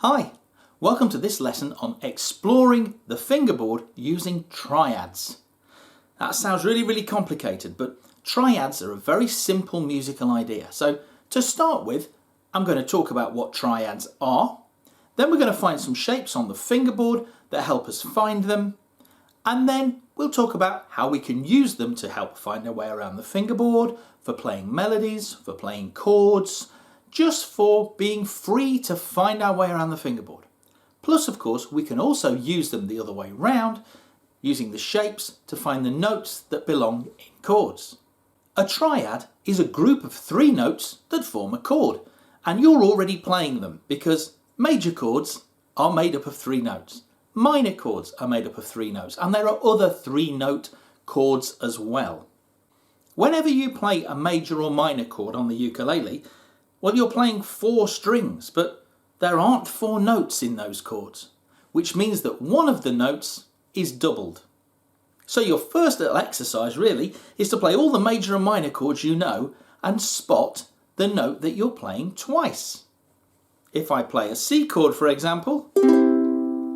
Hi, welcome to this lesson on exploring the fingerboard using triads. That sounds really complicated, but triads are a very simple musical idea. So to start with, I'm going to talk about what triads are. Then we're going to find some shapes on the fingerboard that help us find them. And then we'll talk about how we can use them to help find our way around the fingerboard, for playing melodies, for playing chords, just for being free to find our way around the fingerboard. Plus, of course, we can also use them the other way round, using the shapes to find the notes that belong in chords. A triad is a group of 3 notes that form a chord, and you're already playing them because major chords are made up of 3 notes. Minor chords are made up of 3 notes, and there are other 3-note chords as well. Whenever you play a major or minor chord on the ukulele, well, you're playing 4 strings, but there aren't 4 notes in those chords, which means that one of the notes is doubled. So your first little exercise really is to play all the major and minor chords you know and spot the note that you're playing twice. If I play a C chord, for example,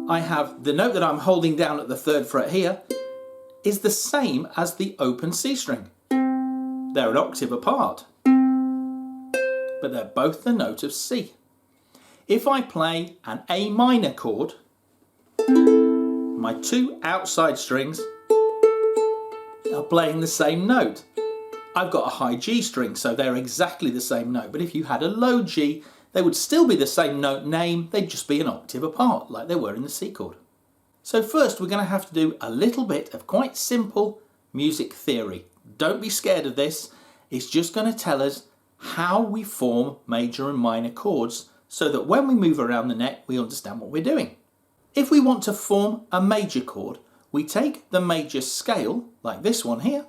I have the note that I'm holding down at the 3rd fret here is the same as the open C string. They're an octave apart, but they're both the note of C. If I play an A minor chord, my 2 outside strings are playing the same note. I've got a high G string, so they're exactly the same note, but if you had a low G, they would still be the same note name, they'd just be an octave apart, like they were in the C chord. So first we're going to have to do a little bit of quite simple music theory. Don't be scared of this, it's just going to tell us how we form major and minor chords so that when we move around the neck we understand what we're doing. If we want to form a major chord, we take the major scale, like this one here.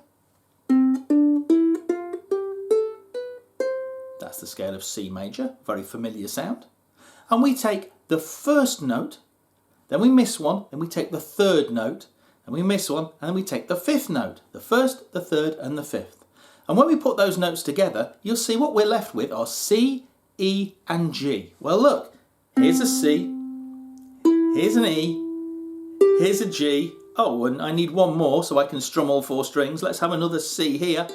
That's the scale of C major, very familiar sound. And we take the first note, then we miss one, then we take the 3rd note, and we miss one, and then we take the 5th note, the 1st, the 3rd and the 5th. And when we put those notes together, you'll see what we're left with are C, E and G. Well look, here's a C, here's an E, here's a G. Oh, and I need one more so I can strum all 4 strings. Let's have another C here.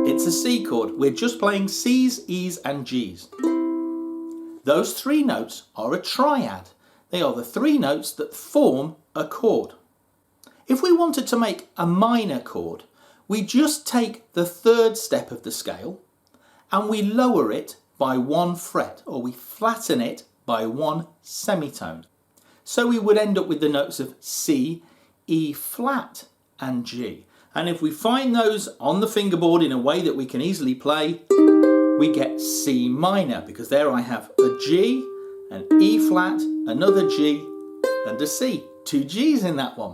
It's a C chord. We're just playing C's, E's and G's. Those 3 notes are a triad. They are the 3 notes that form a chord. If we wanted to make a minor chord, we just take the 3rd step of the scale and we lower it by 1 fret, or we flatten it by 1 semitone. So we would end up with the notes of C, E flat and G. And if we find those on the fingerboard in a way that we can easily play, we get C minor, because there I have a G, an E flat, another G and a C. 2 G's in that one.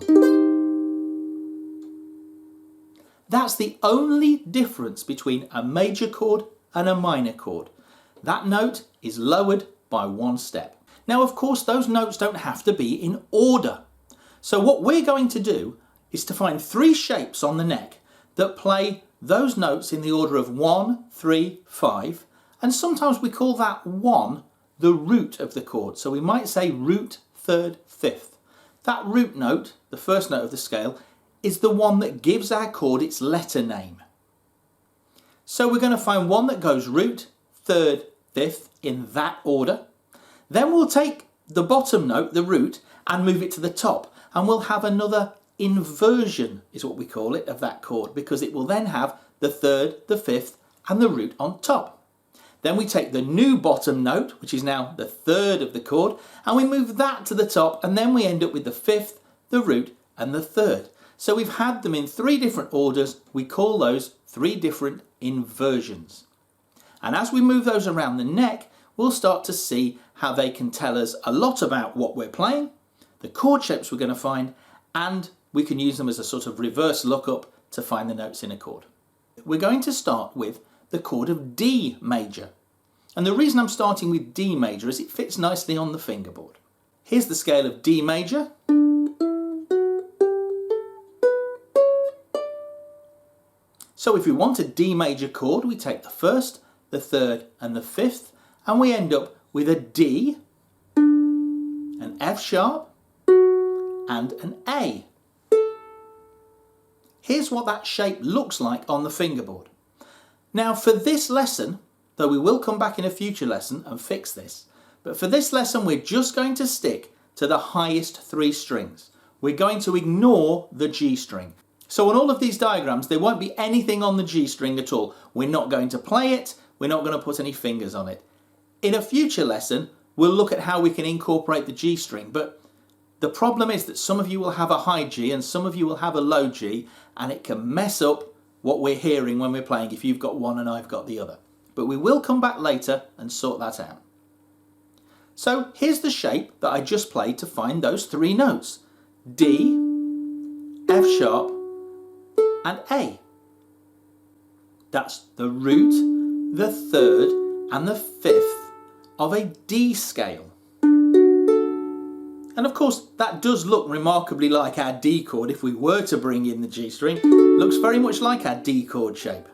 That's the only difference between a major chord and a minor chord. That note is lowered by 1 step. Now, of course, those notes don't have to be in order. So what we're going to do is to find 3 shapes on the neck that play those notes in the order of 1, 3, 5, and sometimes we call that 1 the root of the chord. So we might say root, 3rd, 5th. That root note, the first note of the scale, is the one that gives our chord its letter name. So we're going to find one that goes root, 3rd, 5th in that order. Then we'll take the bottom note, the root, and move it to the top, and we'll have another inversion, is what we call it, of that chord, because it will then have the 3rd, the 5th and the root on top. Then we take the new bottom note, which is now the 3rd of the chord, and we move that to the top, and then we end up with the 5th, the root and the 3rd. So we've had them in 3 different orders. We call those 3 different inversions. And as we move those around the neck, we'll start to see how they can tell us a lot about what we're playing, the chord shapes we're going to find, and we can use them as a sort of reverse lookup to find the notes in a chord. We're going to start with the chord of D major. And the reason I'm starting with D major is it fits nicely on the fingerboard. Here's the scale of D major. So if we want a D major chord, we take the 1st, the 3rd and the 5th, and we end up with a D, an F sharp, and an A. Here's what that shape looks like on the fingerboard. Now for this lesson, though we will come back in a future lesson and fix this, but for this lesson we're just going to stick to the highest 3 strings. We're going to ignore the G string. So on all of these diagrams there won't be anything on the G string at all. We're not going to play it, we're not going to put any fingers on it. In a future lesson we'll look at how we can incorporate the G string, but the problem is that some of you will have a high G and some of you will have a low G, and it can mess up what we're hearing when we're playing if you've got one and I've got the other. But we will come back later and sort that out. So here's the shape that I just played to find those 3 notes. D, F sharp and A. That's the root, the 3rd and the 5th of a D scale. And of course that does look remarkably like our D chord if we were to bring in the G string. Looks very much like our D chord shape.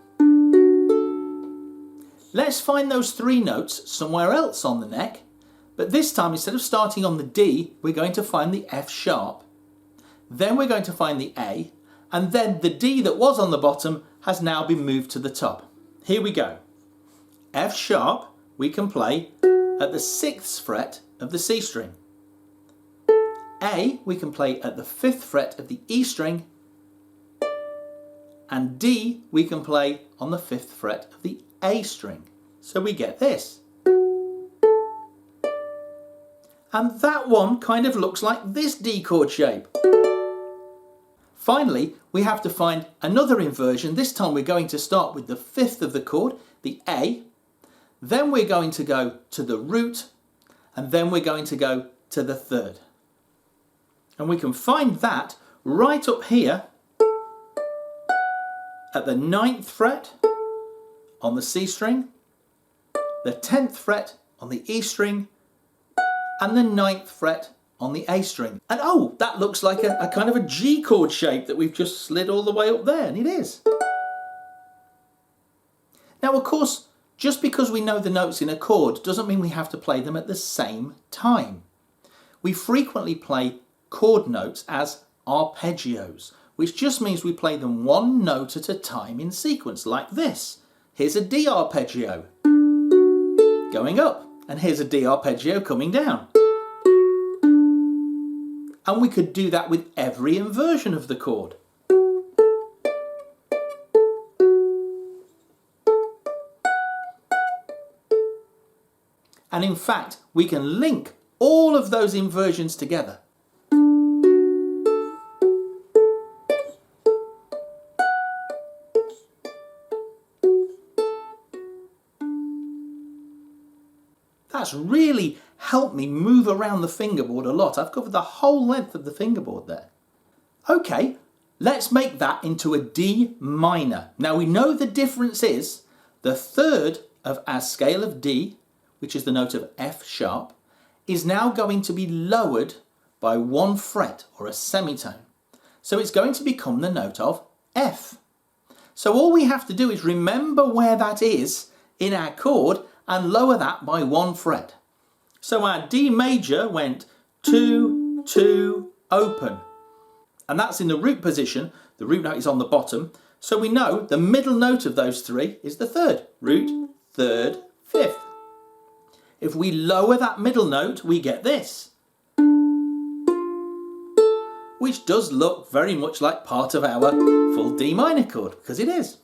Let's find those 3 notes somewhere else on the neck, but this time instead of starting on the D we're going to find the F sharp, then we're going to find the A, and then the D that was on the bottom has now been moved to the top. Here we go. F sharp we can play at the 6th fret of the C string. A we can play at the 5th fret of the E string, and D we can play on the 5th fret of the A string. So we get this. And that one kind of looks like this D chord shape. Finally, we have to find another inversion. This time we're going to start with the 5th of the chord, the A, then we're going to go to the root, and then we're going to go to the 3rd. And we can find that right up here at the 9th fret on the C string, the 10th fret on the E string, and the 9th fret on the A string. And oh, that looks like a kind of a G chord shape that we've just slid all the way up there, and it is. Now of course, just because we know the notes in a chord doesn't mean we have to play them at the same time. We frequently play chord notes as arpeggios, which just means we play them one note at a time in sequence, like this. Here's a D arpeggio going up, and here's a D arpeggio coming down. And we could do that with every inversion of the chord. And in fact, we can link all of those inversions together. That's really helped me move around the fingerboard a lot. I've covered the whole length of the fingerboard there. Okay, let's make that into a D minor. Now we know the difference is the 3rd of our scale of D, which is the note of F sharp, is now going to be lowered by 1 fret or a semitone. So it's going to become the note of F. So all we have to do is remember where that is in our chord and lower that by 1 fret. So our D major went 2, 2, open. And that's in the root position. The root note is on the bottom. So we know the middle note of those 3 is the 3rd. Root, 3rd, 5th. If we lower that middle note, we get this, which does look very much like part of our full D minor chord, because it is.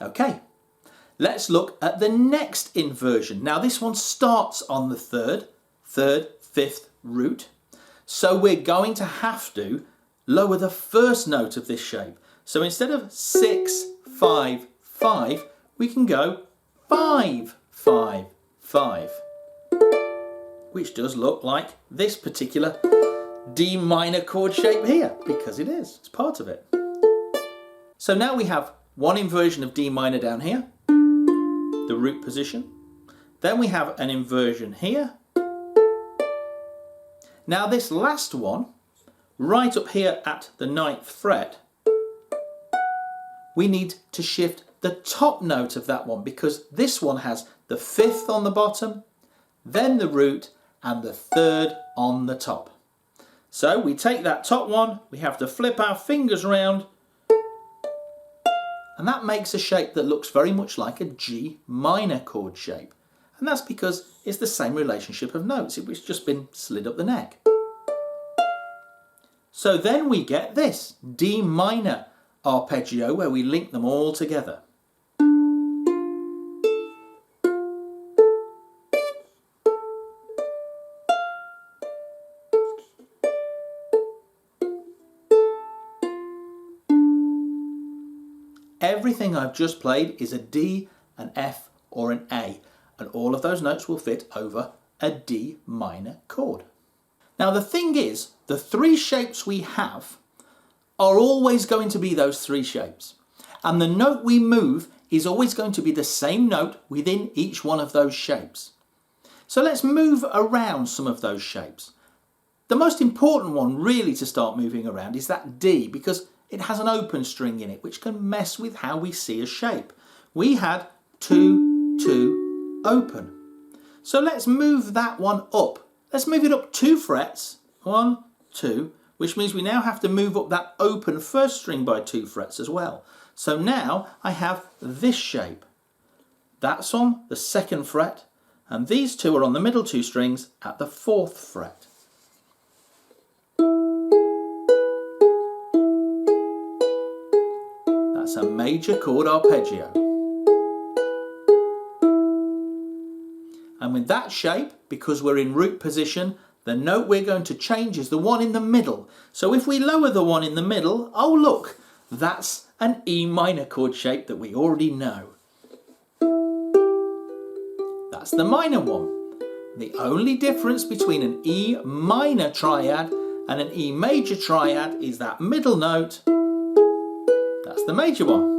Okay, let's look at the next inversion. Now this one starts on the 3rd, 5th root, so we're going to have to lower the first note of this shape. So instead of 6, 5, 5, we can go 5, 5, 5, which does look like this particular D minor chord shape here, because it is, it's part of it. So now we have one inversion of D minor down here, the root position. Then we have an inversion here. Now this last one, right up here at the 9th fret, we need to shift the top note of that one, because this one has the 5th on the bottom, then the root, and the third on the top. So we take that top one, we have to flip our fingers around, and that makes a shape that looks very much like a G minor chord shape. And that's because it's the same relationship of notes. It's just been slid up the neck. So then we get this D minor arpeggio where we link them all together. Everything I've just played is a D, an F or an A, and all of those notes will fit over a D minor chord. Now the thing is, the three shapes we have are always going to be those three shapes, and the note we move is always going to be the same note within each one of those shapes. So let's move around some of those shapes. The most important one really to start moving around is that D, because it has an open string in it, which can mess with how we see a shape. We had 2, 2, open. So let's move that one up. Let's move it up 2 frets, 1, 2, which means we now have to move up that open first string by 2 frets as well. So now I have this shape. That's on the 2nd fret, and these two are on the middle 2 strings at the 4th fret. That's a major chord arpeggio. And with that shape, because we're in root position, the note we're going to change is the one in the middle. So if we lower the one in the middle, oh look, that's an E minor chord shape that we already know. That's the minor one. The only difference between an E minor triad and an E major triad is that middle note. That's the major one.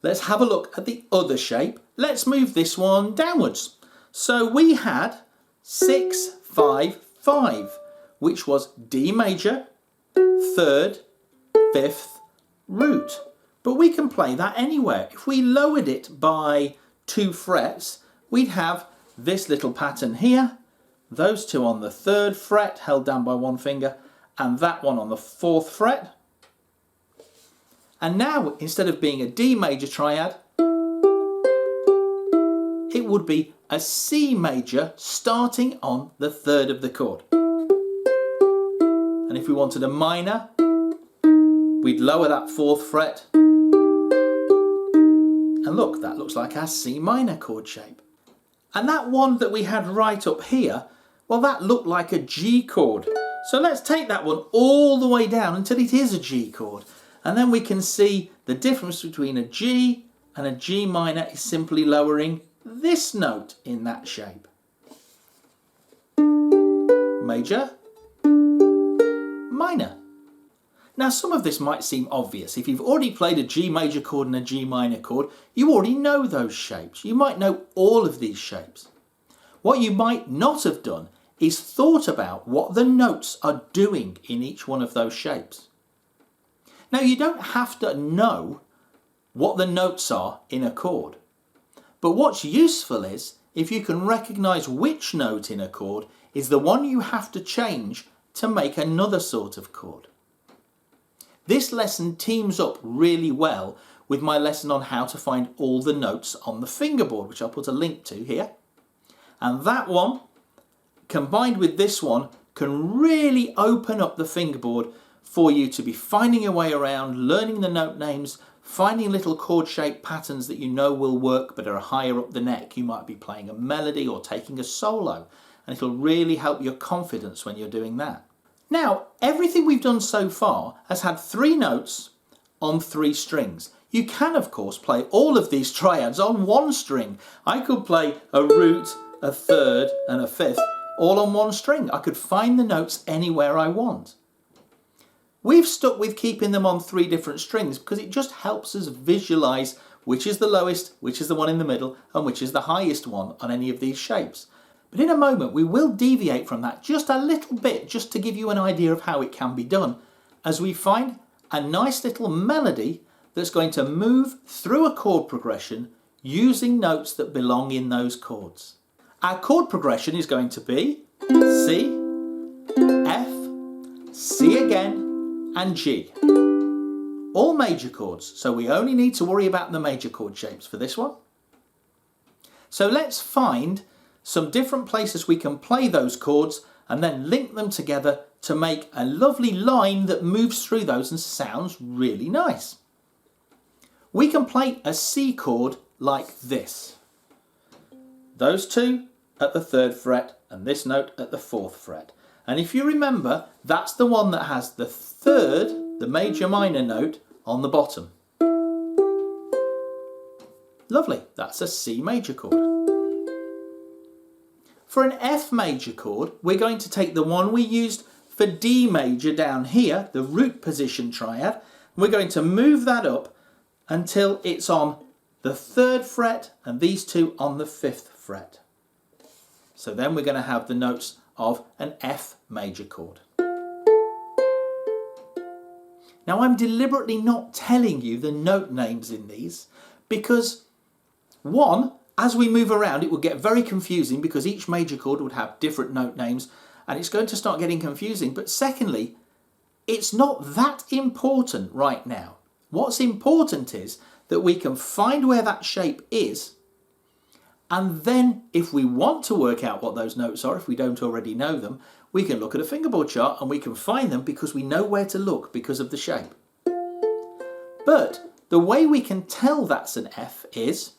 Let's have a look at the other shape. Let's move this one downwards. So we had 6, 5, 5, which was D major, 3rd, 5th, root. But we can play that anywhere. If we lowered it by 2 frets, we'd have this little pattern here, those two on the 3rd fret held down by 1 finger, and that one on the 4th fret. And now, instead of being a D major triad, it would be a C major starting on the 3rd of the chord. And if we wanted a minor, we'd lower that 4th fret. And look, that looks like our C minor chord shape. And that one that we had right up here, well, that looked like a G chord. So let's take that one all the way down until it is a G chord. And then we can see the difference between a G and a G minor is simply lowering this note in that shape. Major, minor. Now some of this might seem obvious. If you've already played a G major chord and a G minor chord, you already know those shapes. You might know all of these shapes. What you might not have done is thought about what the notes are doing in each one of those shapes. Now you don't have to know what the notes are in a chord, but what's useful is if you can recognise which note in a chord is the one you have to change to make another sort of chord. This lesson teams up really well with my lesson on how to find all the notes on the fingerboard, which I'll put a link to here. And that one, combined with this one, can really open up the fingerboard for you to be finding your way around, learning the note names, finding little chord shape patterns that you know will work but are higher up the neck. You might be playing a melody or taking a solo, and it'll really help your confidence when you're doing that. Now, everything we've done so far has had 3 notes on 3 strings. You can, of course, play all of these triads on 1 string. I could play a root, a 3rd and a 5th all on 1 string. I could find the notes anywhere I want. We've stuck with keeping them on 3 different strings because it just helps us visualise which is the lowest, which is the one in the middle, and which is the highest one on any of these shapes. But in a moment we will deviate from that just a little bit, just to give you an idea of how it can be done, as we find a nice little melody that's going to move through a chord progression using notes that belong in those chords. Our chord progression is going to be C, F, C again, and G. All major chords, so we only need to worry about the major chord shapes for this one. So let's find some different places we can play those chords and then link them together to make a lovely line that moves through those and sounds really nice. We can play a C chord like this. Those two at the 3rd fret and this note at the 4th fret. And if you remember, that's the one that has the 3rd, the major minor note, on the bottom. Lovely, that's a C major chord. For an F major chord, we're going to take the one we used for D major down here, the root position triad, and we're going to move that up until it's on the 3rd fret and these two on the 5th fret. So then we're going to have the notes of an F major chord. Now I'm deliberately not telling you the note names in these because, one, as we move around it will get very confusing because each major chord would have different note names and it's going to start getting confusing. But secondly, it's not that important right now. What's important is that we can find where that shape is, and then if we want to work out what those notes are, if we don't already know them, we can look at a fingerboard chart and we can find them because we know where to look because of the shape. But the way we can tell that's an F is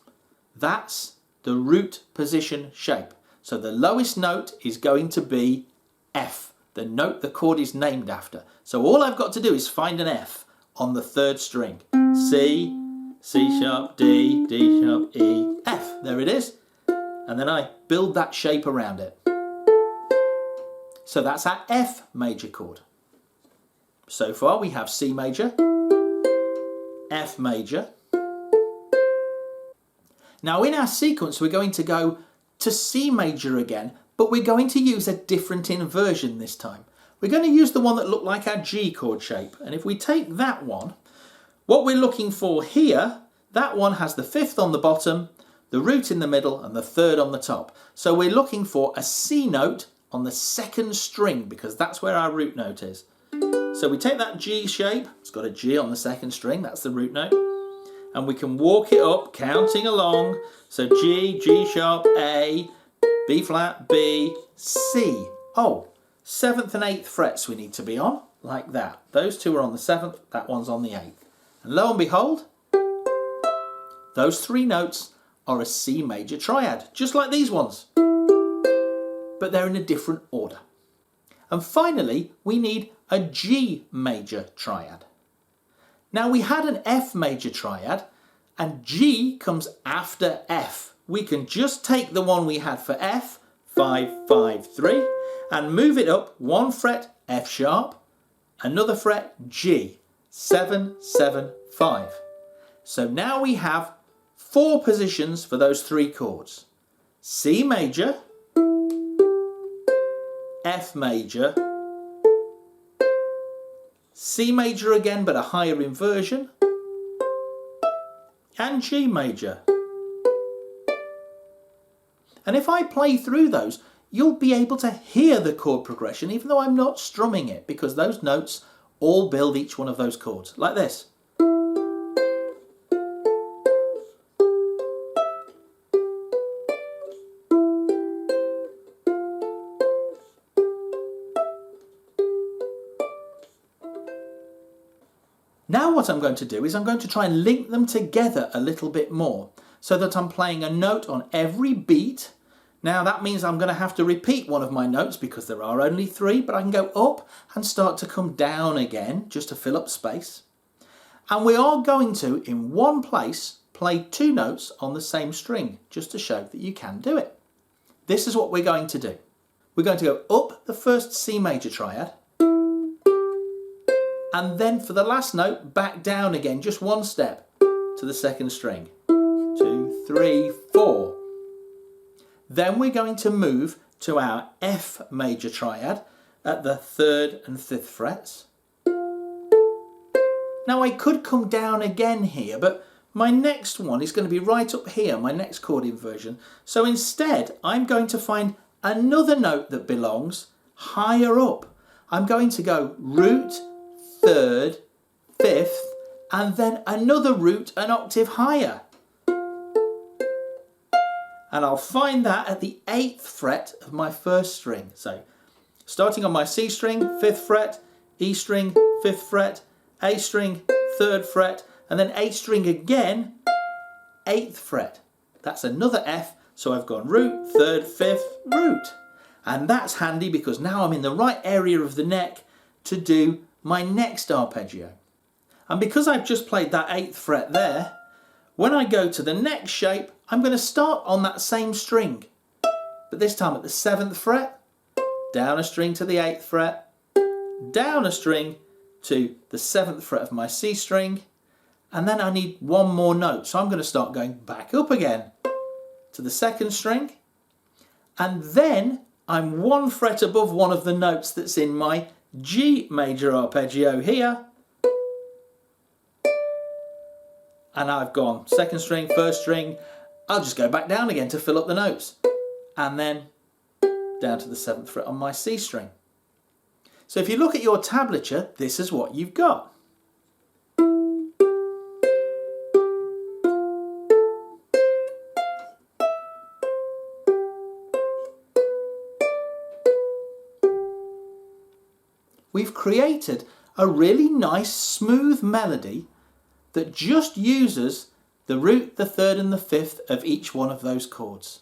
that's the root position shape. So the lowest note is going to be F, the note the chord is named after. So all I've got to do is find an F on the 3rd string. C, C sharp, D, D sharp, E, F. There it is. And then I build that shape around it. So that's our F major chord. So far we have C major, F major. Now in our sequence we're going to go to C major again, but we're going to use a different inversion this time. We're going to use the one that looked like our G chord shape. And if we take that one, what we're looking for here, that one has the 5th on the bottom, the root in the middle and the 3rd on the top. So we're looking for a C note on the 2nd string because that's where our root note is. So we take that G shape, it's got a G on the 2nd string, that's the root note, and we can walk it up counting along. So G, G sharp, A, B flat, B, C. Oh, 7th and 8th frets we need to be on, like that. Those two are on the 7th, that one's on the 8th. And lo and behold, those 3 notes are a C major triad, just like these ones. But they're in a different order. And finally, we need a G major triad. Now we had an F major triad and G comes after F. We can just take the one we had for F, 5, 5, 3, and move it up 1 fret F sharp, another fret G, 7, 7, 5. So now we have 4 positions for those 3 chords. C major, F major, C major again but a higher inversion, and G major. And if I play through those, you'll be able to hear the chord progression even though I'm not strumming it, because those notes all build each one of those chords, like this. Now what I'm going to do is I'm going to try and link them together a little bit more so that I'm playing a note on every beat. Now that means I'm going to have to repeat one of my notes because there are only 3, but I can go up and start to come down again just to fill up space. And we are going to, in one place, play 2 notes on the same string just to show that you can do it. This is what we're going to do. We're going to go up the first C major triad, and then for the last note, back down again, just 1 step to the 2nd string. 2, 3, 4. Then we're going to move to our F major triad at the 3rd and 5th frets. Now I could come down again here, but my next one is going to be right up here, my next chord inversion. So instead, I'm going to find another note that belongs higher up. I'm going to go root, third, fifth, and then another root an octave higher. And I'll find that at the 8th fret of my first string. So starting on my C string, 5th fret, E string, 5th fret, A string, 3rd fret, and then A string again, 8th fret. That's another F, so I've gone root, 3rd, 5th, root. And that's handy because now I'm in the right area of the neck to do my next arpeggio. And because I've just played that 8th fret there, when I go to the next shape, I'm going to start on that same string, but this time at the 7th fret, down a string to the 8th fret, down a string to the 7th fret of my C string, and then I need one more note. So I'm going to start going back up again to the 2nd string, and then I'm 1 fret above one of the notes that's in my G major arpeggio here. And I've gone 2nd string, 1st string. I'll just go back down again to fill up the notes. And then down to the 7th fret on my C string. So if you look at your tablature, this is what you've got. We've created a really nice smooth melody that just uses the root, the 3rd and the 5th of each one of those chords.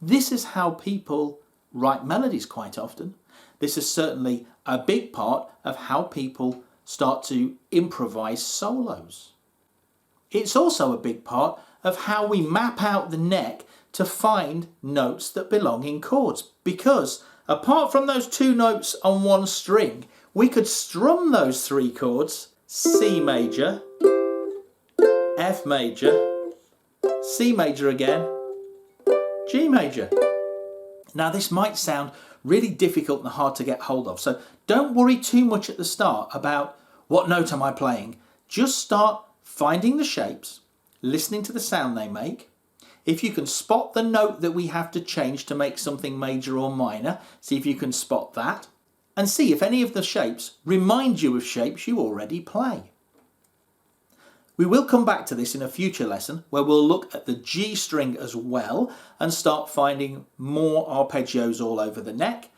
This is how people write melodies quite often. This is certainly a big part of how people start to improvise solos. It's also a big part of how we map out the neck to find notes that belong in chords, because apart from those 2 notes on one string, we could strum those 3 chords: C major, F major, C major again, G major. Now this might sound really difficult and hard to get hold of, so don't worry too much at the start about what note am I playing. Just start finding the shapes, listening to the sound they make. If you can spot the note that we have to change to make something major or minor, see if you can spot that, and see if any of the shapes remind you of shapes you already play. We will come back to this in a future lesson where we'll look at the G string as well and start finding more arpeggios all over the neck,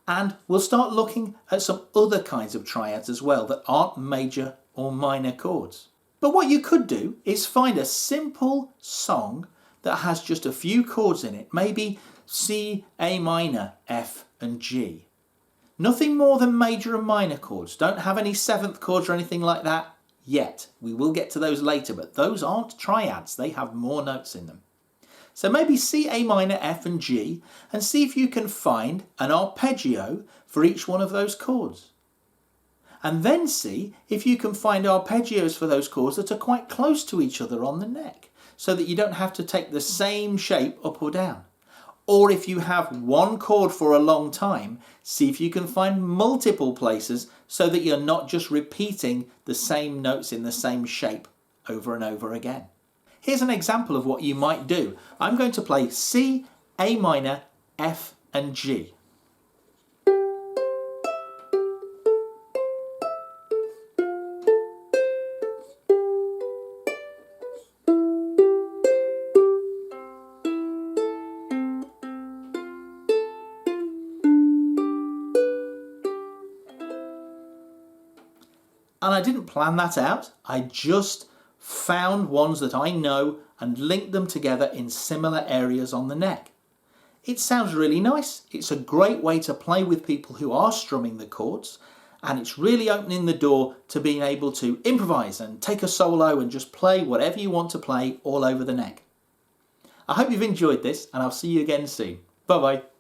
and we'll start looking at some other kinds of triads as well that aren't major or minor chords. But what you could do is find a simple song that has just a few chords in it, maybe C, A minor, F and G. Nothing more than major and minor chords. Don't have any 7th chords or anything like that yet. We will get to those later, but those aren't triads. They have more notes in them. So maybe C, A minor, F and G, and see if you can find an arpeggio for each one of those chords. And then see if you can find arpeggios for those chords that are quite close to each other on the neck, so that you don't have to take the same shape up or down. Or if you have one chord for a long time, see if you can find multiple places so that you're not just repeating the same notes in the same shape over and over again. Here's an example of what you might do. I'm going to play C, A minor, F and G. And I didn't plan that out. I just found ones that I know and linked them together in similar areas on the neck. It sounds really nice. It's a great way to play with people who are strumming the chords, and it's really opening the door to being able to improvise and take a solo and just play whatever you want to play all over the neck. I hope you've enjoyed this, and I'll see you again soon. Bye bye.